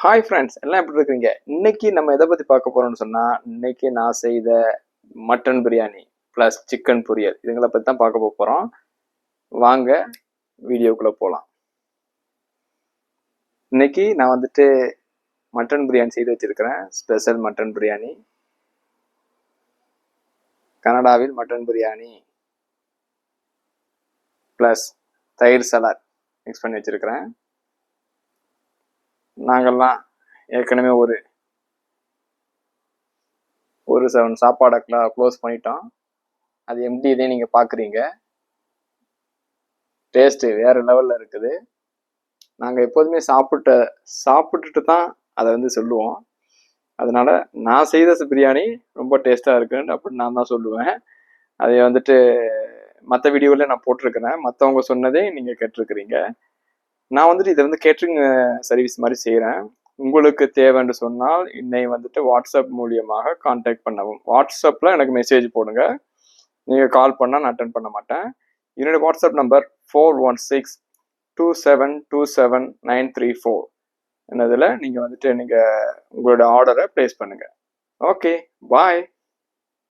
Hi friends, எல்லாம் எப்படி இருக்கீங்க? இன்னைக்கு நம்ம எதை பற்றி பார்க்க போகிறோம்னு சொன்னால், இன்னைக்கு நான் செய்த மட்டன் பிரியாணி ப்ளஸ் சிக்கன் பொரியல் இதுங்களை பற்றி தான் பார்க்க போகிறோம். வாங்க வீடியோக்குள்ளே போகலாம். இன்னைக்கு நான் வந்துட்டு மட்டன் பிரியாணி செய்து வச்சிருக்கிறேன். ஸ்பெஷல் மட்டன் பிரியாணி, கனடாவில் மட்டன் பிரியாணி ப்ளஸ் தயிர் சலாட் மிக்ஸ் பண்ணி வச்சிருக்கிறேன். நாங்கள்லாம் ஏற்கனவே ஒரு 7 சாப்பாடை க்ளோஸ் பண்ணிட்டோம். அது எம்டி இதே நீங்கள் பார்க்குறீங்க. டேஸ்ட்டு வேறு லெவலில் இருக்குது. நாங்கள் எப்போதுமே சாப்பிட்டுட்டு தான் அதை சொல்லுவோம். அதனால நான் செய்த பிரியாணி ரொம்ப டேஸ்ட்டாக இருக்குன்னு அப்படின்னு நான் தான் சொல்லுவேன். அதை மற்ற வீடியோவில் நான் போட்டிருக்கிறேன். மற்றவங்க சொன்னதே நீங்கள் கேட்டிருக்கிறீங்க. நான் இதை கேட்ரிங் சர்வீஸ் மாதிரி செய்கிறேன். உங்களுக்கு தேவைன்னு சொன்னால் என்னை வாட்ஸ்அப் மூலியமாக கான்டாக்ட் பண்ணவும். வாட்ஸ்அப்பில் எனக்கு மெசேஜ் போடுங்க. நீங்கள் கால் பண்ணால் நான் அட்டன் பண்ண மாட்டேன். என்னுடைய வாட்ஸ்அப் நம்பர் 4162727934. என்னதில் நீங்கள் நீங்கள் உங்களோட ஆர்டரை ப்ளேஸ் பண்ணுங்கள். ஓகே, பாய்.